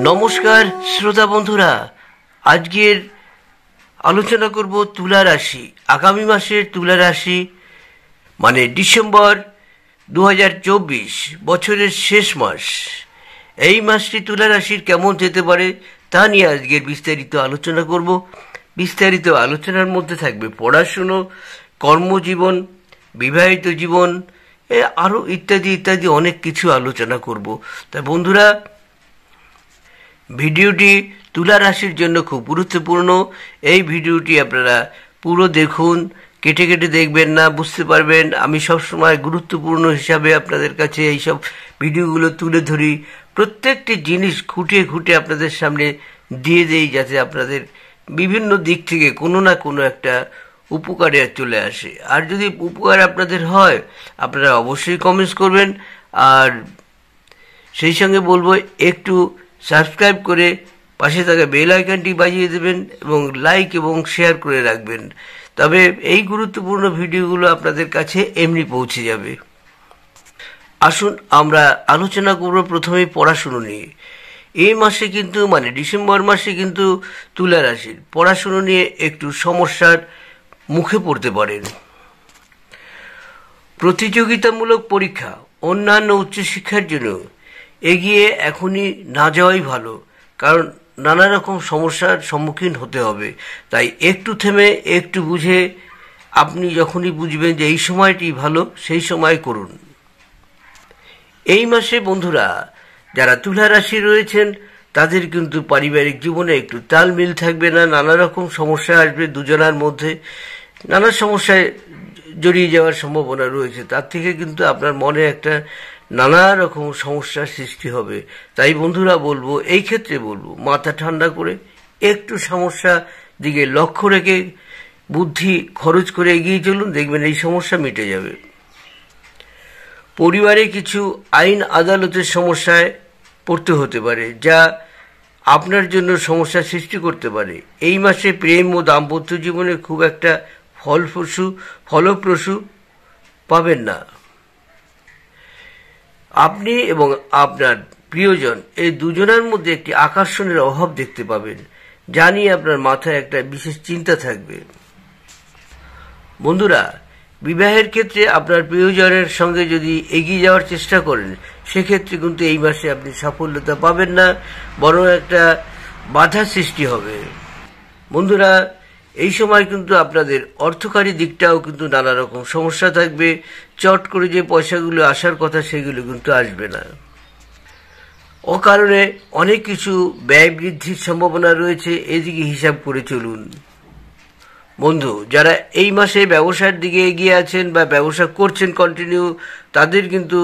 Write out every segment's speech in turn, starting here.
নমস্কার শ্রোতা বন্ধুরা, আজকের আলোচনা করব তুলা রাশি। আগামী মাসের তুলা রাশি মানে ডিসেম্বর 2024 বছরের শেষ মাস। এই মাসটি তুলা রাশির কেমন যেতে পারে তা নিয়ে আজকের বিস্তারিত আলোচনা করব। বিস্তারিত আলোচনার মধ্যে থাকবে পড়াশুনো, কর্মজীবন, বিবাহিত জীবন, আরও ইত্যাদি ইত্যাদি অনেক কিছু আলোচনা করব। তাই বন্ধুরা, ভিডিওটি তুলা রাশির জন্য খুব গুরুত্বপূর্ণ। এই ভিডিওটি আপনারা পুরো দেখুন, কেটে কেটে দেখবেন না, বুঝতে পারবেন। আমি সবসময় গুরুত্বপূর্ণ হিসাবে আপনাদের কাছে এইসব ভিডিওগুলো তুলে ধরি, প্রত্যেকটি জিনিস খুঁটিয়ে খুঁটিয়ে আপনাদের সামনে দিয়ে দেই, যাতে আপনাদের বিভিন্ন দিক থেকে কোনো না কোনো একটা উপকারে চলে আসে। আর যদি উপকার আপনাদের হয়, আপনারা অবশ্যই কমেন্টস করবেন। আর সেই সঙ্গে বলবো, একটু সাবস্ক্রাইব করে পাশে থাকা বেল আইকনটি বাজিয়ে দেবেন এবং লাইক এবং শেয়ার করে রাখবেন। তবে এই গুরুত্বপূর্ণ ভিডিওগুলো আপনাদের কাছে এমনি পৌঁছে যাবে। আসুন আমরা আলোচনা করব প্রথমেই পড়াশুনো নিয়ে। এই মাসে কিন্তু মানে ডিসেম্বর মাসে কিন্তু তুলা রাশির পড়াশুনো নিয়ে একটু সমস্যার মুখে পড়তে পারেন। প্রতিযোগিতামূলক পরীক্ষা, অন্যান্য উচ্চশিক্ষার জন্য এগিয়ে এখনই না যাওয়াই ভালো, কারণ নানা রকম সমস্যার সম্মুখীন হতে হবে। তাই একটু থেমে একটু বুঝে আপনি যখনই বুঝবেন যে এই সময়টি ভালো, সেই সময় করুন। এই মাসে বন্ধুরা, যারা তুলা রাশি রয়েছেন তাদের কিন্তু পারিবারিক জীবনে একটু তালমিল থাকবে না, নানা রকম সমস্যা আসবে, দুজনার মধ্যে নানা সমস্যায় জড়িয়ে যাওয়ার সম্ভাবনা রয়েছে। তার থেকে কিন্তু আপনার মনে একটা নানা রকম সমস্যার সৃষ্টি হবে। তাই বন্ধুরা বলবো, এই ক্ষেত্রে বলবো, মাথা ঠান্ডা করে একটু সমস্যা দিকে লক্ষ্য রেখে বুদ্ধি খরচ করে এগিয়ে চলুন, দেখবেন এই সমস্যা মিটে যাবে। পরিবারে কিছু আইন আদালতের সমস্যায় পড়তে হতে পারে, যা আপনার জন্য সমস্যা সৃষ্টি করতে পারে। এই মাসে প্রেম ও দাম্পত্য জীবনে খুব একটা ফলপ্রসূ পাবেন না। আপনি এবং আপনার প্রিয়জন এই দুজনের মধ্যে একটি আকর্ষণের অভাব দেখতে পাবেন, যা নিয়ে আপনার মাথায় একটা বিশেষ চিন্তা থাকবে। বন্ধুরা, বিবাহের ক্ষেত্রে আপনার প্রিয়জনের সঙ্গে যদি এগিয়ে যাওয়ার চেষ্টা করেন, সেক্ষেত্রে কিন্তু এই মাসে আপনি সাফল্যতা পাবেন না, বরং একটা বাধা সৃষ্টি হবে। বন্ধুরা, এই সময় কিন্তু আপনাদের অর্থকারী দিকটাও কিন্তু নানা রকম সমস্যা থাকবে। চট করে যে পয়সাগুলো আসার কথা, সেগুলো কিন্তু আসবে না। অকারণে অনেক কিছু ব্যয় বৃদ্ধির সম্ভাবনা রয়েছে, এদিকে হিসাব করে চলুন। বন্ধু, যারা এই মাসে ব্যবসার দিকে এগিয়ে আছেন বা ব্যবসা করছেন কন্টিনিউ, তাদের কিন্তু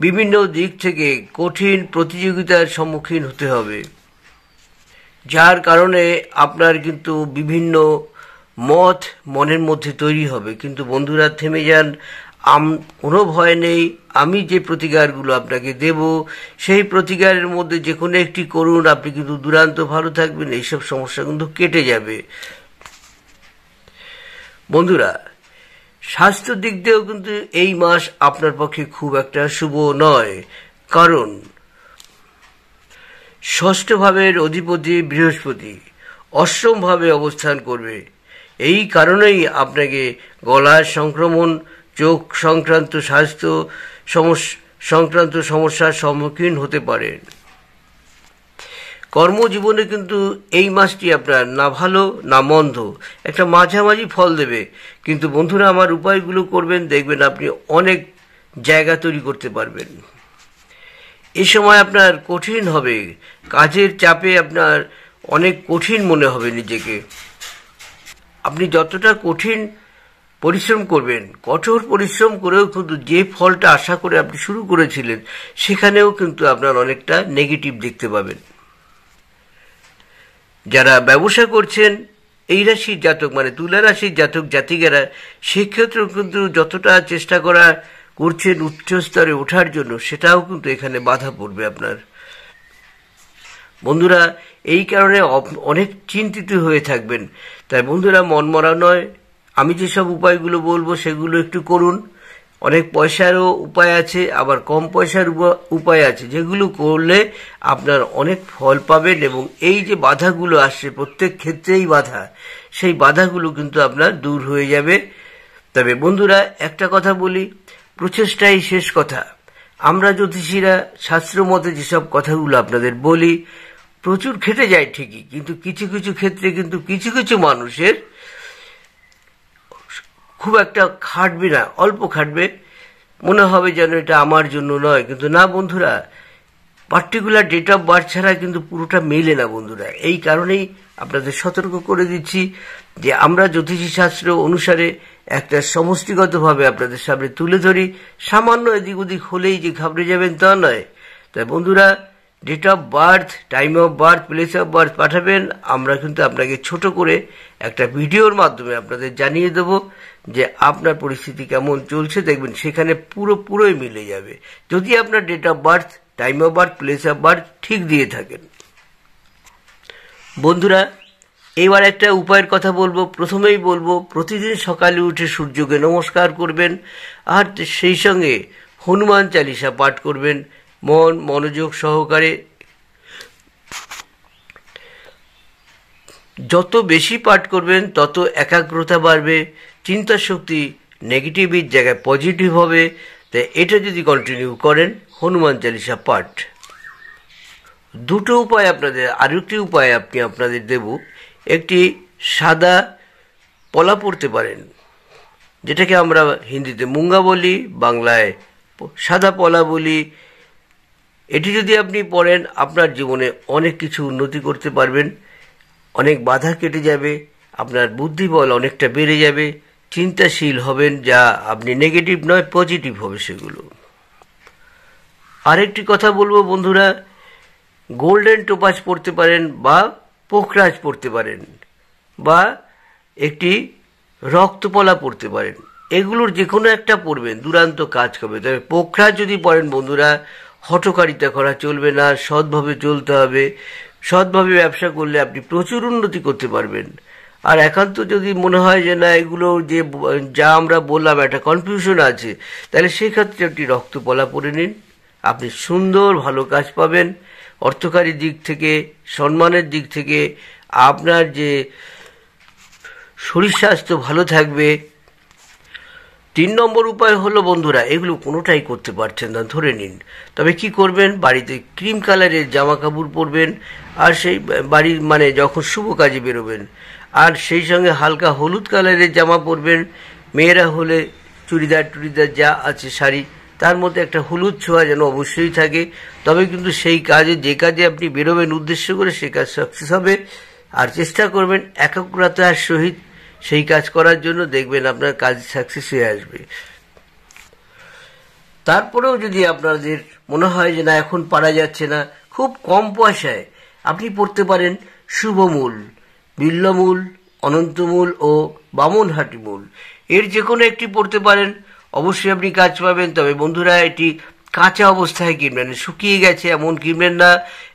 বিভিন্ন দিক থেকে কঠিন প্রতিযোগিতার সম্মুখীন হতে হবে, যার কারণে আপনার কিন্তু বিভিন্ন মত মনের মধ্যে তৈরি হবে। কিন্তু বন্ধুরা, থেমে যান, কোনো ভয় নেই। আমি যে প্রতিকারগুলো আপনাকে দেব, সেই প্রতিকারের মধ্যে যে কোনো একটি করুন, আপনি কিন্তু দুরান্ত ভালো থাকবেন, এইসব সমস্যা কিন্তু কেটে যাবে। বন্ধুরা, স্বাস্থ্য দিক দিয়েও কিন্তু এই মাস আপনার পক্ষে খুব একটা শুভ নয়, কারণ ষষ্ঠ ভাবের অধিপতি বৃহস্পতি অষ্টম ভাবে অবস্থান করবে। এই কারণেই আপনাকে গলার সংক্রমণ, চোখ সংক্রান্ত স্বাস্থ্য সংক্রান্ত সমস্যার সম্মুখীন হতে পারেন। কর্মজীবনে কিন্তু এই মাসটি আপনার না ভালো না মন্দ, একটা মাঝামাঝি ফল দেবে। কিন্তু বন্ধুরা, আমার উপায়গুলো করবেন, দেখবেন আপনি অনেক জায়গা তৈরি করতে পারবেন। এই সময় আপনার কঠিন হবে, কাজের চাপে আপনার অনেক কঠিন মনে হবে নিজেকে। আপনি যতটা কঠিন পরিশ্রম করবেন, কঠোর পরিশ্রম করেও কিন্তু যে ফলটা আশা করে আপনি শুরু করেছিলেন, সেখানেও কিন্তু আপনার অনেকটা নেগেটিভ দেখতে পাবেন। যারা ব্যবসা করছেন, এই রাশির জাতক মানে তুলা রাশির জাতক জাতিকারা, সেক্ষেত্রেও কিন্তু যতটা চেষ্টা করছেন উচ্চ স্তরে ওঠার জন্য, সেটাও কিন্তু এখানে বাধা পড়বে আপনার। বন্ধুরা, এই কারণে অনেক চিন্তিত হয়ে থাকবেন। তাই বন্ধুরা, মন মরা নয়, আমি যেসব উপায়গুলো বলবো সেগুলো একটু করুন, অনেক পয়সারও উপায় আছে, আবার কম পয়সার উপায় আছে, যেগুলো করলে আপনার অনেক ফল পাবেন। এবং এই যে বাধাগুলো আসছে, প্রত্যেক ক্ষেত্রেই বাধা, সেই বাধাগুলো কিন্তু আপনার দূর হয়ে যাবে। তবে বন্ধুরা, একটা কথা বলি, প্রচেষ্টাই শেষ কথা। আমরা জ্যোতিষীরা শাস্ত্র মতে যেসব কথাগুলো আপনাদের বলি, প্রচুর খেটে যায় ঠিকই, কিন্তু কিছু কিছু ক্ষেত্রে কিন্তু কিছু কিছু মানুষের খুব একটা খাটবে না, অল্প খাটবে, মনে হবে যেন এটা আমার জন্য নয়। কিন্তু না বন্ধুরা, পার্টিকুলার ডেট অফ বার্থ ছাড়া কিন্তু পুরোটা মেলে না বন্ধুরা। এই কারণেই আপনাদের সতর্ক করে দিচ্ছি যে আমরা জ্যোতিষী শাস্ত্র অনুসারে একটা সমষ্টিগতভাবে আপনাদের সামনে তুলে ধরি। সামান্য এদিক ওদিক হলেই যে ঘাবড়ে যাবেন তা নয়। তাই বন্ধুরা, date of birth, time of birth, place of birth পাঠাবেন। আমরা কিন্তু আপনাকে ছোট করে একটা ভিডিওর মাধ্যমে আপনাদের জানিয়ে দেব যে আপনার পরিস্থিতি কেমন চলছে। দেখবেন সেখানে পুরোই মিলে যাবে, যদি আপনার date of birth, time of birth, place of birth ঠিক দিয়ে থাকেন। বন্ধুরা, এবার একটা উপায়ের কথা বলবো। প্রথমেই বলবো, প্রতিদিন সকালে উঠে সূর্যকে নমস্কার করবেন, আর সেই সঙ্গে হনুমান চালিসা পাঠ করবেন মনোযোগ সহকারে। যত বেশি পাঠ করবেন তত একাগ্রতা বাড়বে, চিন্তা শক্তি নেগেটিভের জায়গায় পজিটিভ হবে। তাই এটা যদি কন্টিনিউ করেন, হনুমান চালিসা পাঠ। দুটো উপায় আপনাদের, আরেকটি উপায় আপনাদের দেব। একটি সাদা পলা পড়তে পারেন, যেটাকে আমরা হিন্দিতে মুঙ্গা বলি, বাংলায় সাদা পলা বলি। এটি যদি আপনি পড়েন, আপনার জীবনে অনেক কিছু উন্নতি করতে পারবেন, অনেক বাধা কেটে যাবে, আপনার বুদ্ধিবল অনেকটা বেড়ে যাবে, চিন্তাশীল হবেন, যা আপনি নেগেটিভ নয় পজিটিভ হবে সেগুলো। আরেকটি কথা বলবো বন্ধুরা, গোল্ডেন টোপাজ পড়তে পারেন, বা পোখরাজ পড়তে পারেন, বা একটি রক্তপলা পড়তে পারেন। এগুলোর যে কোনো একটা পড়বেন, দুরান্ত কাজ করবে। তবে পোখরাজ যদি পড়েন বন্ধুরা, হঠকারিতা করা চলবে না, সৎভাবে চলতে হবে। সৎভাবে ব্যবসা করলে আপনি প্রচুর উন্নতি করতে পারবেন। আর একান্ত যদি মনে হয় যে না, এগুলো যা আমরা বললাম একটা কনফিউশন আছে, তাহলে সেক্ষেত্রে একটি রক্তপলা পড়ে নিন, আপনি সুন্দর ভালো কাজ পাবেন। অর্থকারী দিক থেকে, সম্মানের দিক থেকে, আপনার যে শরীর স্বাস্থ্য ভালো থাকবে। 3 নম্বর উপায় হলো বন্ধুরা, এগুলো কোনোটাই করতে পারছেন না ধরে নিন, তবে কি করবেন, বাড়িতে ক্রিম কালারের জামা কাপড় পরবেন, আর সেই বাড়ির মানে যখন শুভ কাজে বেরোবেন, আর সেই সঙ্গে হালকা হলুদ কালারের জামা পরবেন। মেয়েরা হলে চুড়িদার যা আছে শাড়ি, তার মধ্যে একটা হলুদ ছোঁয়া যেন অবশ্যই থাকে। তবে কিন্তু সেই কাজে, যে কাজে আপনি বেরোবেন উদ্দেশ্য করে, সে কাজ সাকসেস হবে। আর চেষ্টা করবেন একাগ্রতার সহিত সেই কাজ করার জন্য, দেখবেন আপনার কাজ সাকসেস হয়ে আসবে। তারপরেও যদি আপনাদের মনে হয় যে না, এখন পারা যাচ্ছে না, খুব কম পয়সায় আপনি পড়তে পারেন শুভমূল, বিল্লমূল, অনন্তমূল ও বামনহাটি মূল। এর যে কোনো একটি পড়তে পারেন, অবশ্যই আপনি কাজ পাবেন। তবে বন্ধুরা, এটি কাঁচা অবস্থায় কিনবেন, শুকিয়ে গেছে এমন কিনবেন না।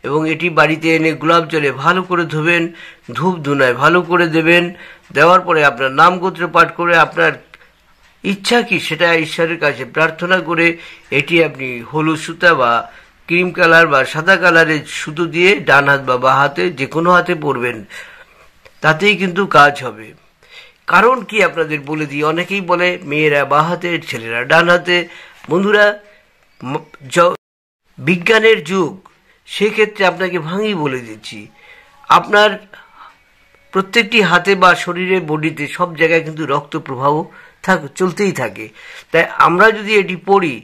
এবং এটি বাড়িতে এনে গোলাপ জলে ভালো করে ধোবেন, ধূপ ধুনায় ভালো করে দেবেন। দেওয়ার পরে আপনার নাম গোত্র পাঠ করে আপনার ইচ্ছা কি সেটা ঈশ্বরের কাছে প্রার্থনা করে, এটি আপনি হলুদ সুতা বা ক্রিম কালার বা সাদা কালারের সুতো দিয়ে ডান হাত বা বাঁ হাতে, যে কোনো হাতে পরবেন, তাতেই কিন্তু কাজ হবে। কারণ কি আপনাদের বলে দিই, অনেকেই বলে মেয়েরা বাঁ হাতে, ছেলেরা ডান হাতে। বন্ধুরা, বিজ্ঞানের যুগ, সেক্ষেত্রে আপনাকে ভাঙি বলে দিচ্ছি, আপনার প্রত্যেকটি হাতে বা শরীরে, বডিতে সব জায়গায় কিন্তু রক্ত প্রবাহ চলতেই থাকে। তাই আমরা যদি এটি পড়ি,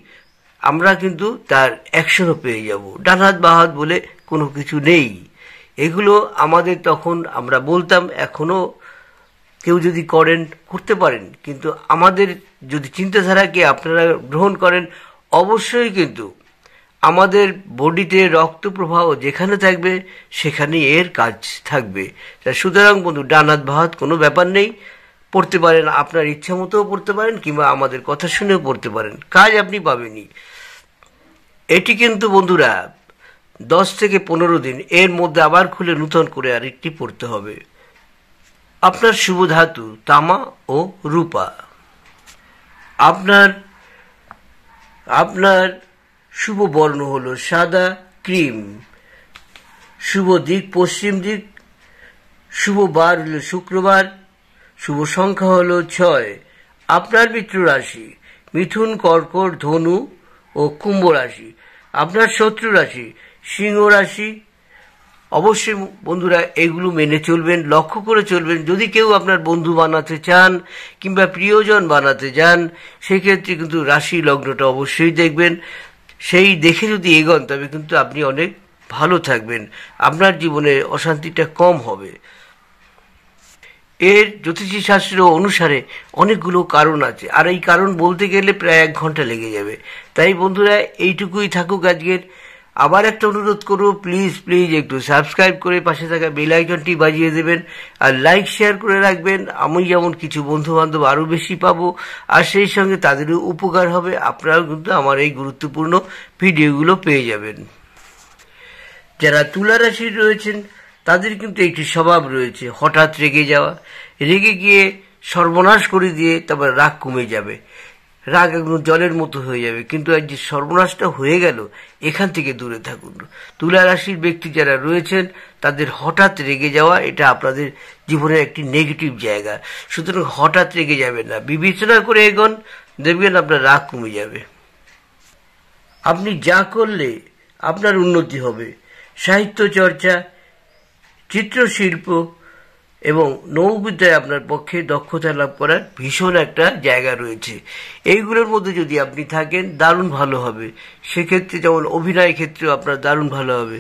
আমরা কিন্তু তার অ্যাকশনও পেয়ে যাব। ডান হাত বাঁ হাত বলে কোনো কিছু নেই। এগুলো আমাদের তখন আমরা বলতাম, এখনো কেউ যদি করতে পারেন, কিন্তু আমাদের যদি চিন্তাধারাকে আপনারা গ্রহণ করেন, অবশ্যই কিন্তু আমাদের বডিতে রক্ত প্রবাহ যেখানে থাকবে সেখানেই এর কাজ থাকবে। সুতরাং বন্ধু, ডান হাত বাঁ হাত কোনো ব্যাপার নেই, পড়তে পারেন, আপনার ইচ্ছা মতো পড়তে পারেন, কিংবা আমাদের কথা শুনেও পড়তে পারেন, কাজ আপনি পাবেনই। এটি কিন্তু বন্ধুরা 10 থেকে 15 দিন, এর মধ্যে আবার খুলে নূতন করে আরেকটি পড়তে হবে। আপনার শুভ ধাতু তামা ও রূপা। আপনার আপনার শুভ বর্ণ হলো সাদা ক্রিম, শুভ দিক পশ্চিম দিক, শুভ বার হলো শুক্রবার, শুভ সংখ্যা হলো 6। আপনার মিত্র রাশি মিথুন, কর্কট, ধনু ও কুম্ভ রাশি। আপনার শত্রু রাশি সিংহ রাশি। অবশ্যই বন্ধুরা এগুলো মেনে চলবেন, লক্ষ্য করে চলবেন। যদি কেউ আপনার বন্ধু বানাতে চান কিংবা প্রিয়জন বানাতে চান, সেক্ষেত্রে কিন্তু রাশি লগ্নটা অবশ্যই দেখবেন। সেই দেখে যদি এগোন তবে কিন্তু আপনি অনেক ভালো থাকবেন, আপনার জীবনে অশান্তিটা কম হবে। এর জ্যোতিষী শাস্ত্র অনুসারে অনেকগুলো কারণ আছে, আর এই কারণ বলতে গেলে প্রায় 1 ঘন্টা লেগে যাবে। তাই বন্ধুরা এইটুকুই থাকুক আজকের। আবার একটা অনুরোধ করব, প্লিজ একটু সাবস্ক্রাইব করে পাশে থাকা বেল আইকনটি বাজিয়ে দেবেন, আর লাইক শেয়ার করে রাখবেন। আমি যেমন কিছু বন্ধু বান্ধব আরও বেশি পাবো, আর সেই সঙ্গে তাদেরও উপকার হবে। আপনারাও কিন্তু আমার এই গুরুত্বপূর্ণ ভিডিওগুলো পেয়ে যাবেন। যারা তুলা রাশির রয়েছেন তাদের কিন্তু একটি স্বভাব রয়েছে, হঠাৎ রেগে যাওয়া। রেগে গিয়ে সর্বনাশ করে দিয়ে তারপর রাগ কমে যাবে, রাগ একদম জলের মতো হয়ে যাবে। কিন্তু আজ যে সর্বনাশটা হয়ে গেল, এখান থেকে দূরে থাকুন। তুলা রাশির ব্যক্তি যারা রয়েছেন তাদের হঠাৎ রেগে যাওয়া এটা আপনাদের জীবনের একটি নেগেটিভ জায়গা। সুতরাং হঠাৎ রেগে যাবেন না, বিবেচনা করে এগোন, দেখবেন আপনার রাগ কমে যাবে। আপনি যা করলে আপনার উন্নতি হবে। সাহিত্য চর্চা, চিত্রশিল্প এবং নৌবিদ্যায় আপনার পক্ষে দক্ষতা লাভ করার ভীষণ একটা জায়গা রয়েছে। এইগুলোর মধ্যে যদি আপনি থাকেন দারুণ ভালো হবে। সেক্ষেত্রে যেমন অভিনয় ক্ষেত্রেও আপনার দারুণ ভালো হবে।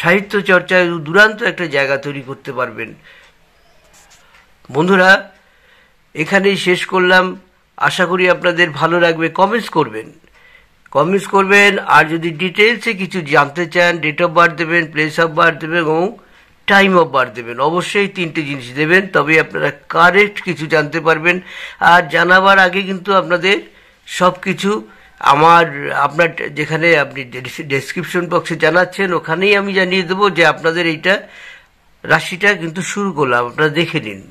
সাহিত্য চর্চায় দুরান্ত একটা জায়গা তৈরি করতে পারবেন। বন্ধুরা এখানেই শেষ করলাম, আশা করি আপনাদের ভালো লাগবে। কমেন্টস করবেন, আর যদি ডিটেলসে কিছু জানতে চান ডেট অফ বার্থ দেবেন, প্লেস অফ বার্থ দেবেন এবং টাইম অফ বার্থ দেবেন। অবশ্যই 3টে জিনিস দেবেন, তবে আপনারা কারেক্ট কিছু জানতে পারবেন। আর জানাবার আগে কিন্তু আপনাদের সব কিছু আপনার যেখানে আপনি ডেসক্রিপশন বক্সে জানাচ্ছেন ওখানেই আমি জানিয়ে দেবো যে আপনাদের এইটা রাশিটা কিন্তু শুরু করলাম, আপনারা দেখে নিন।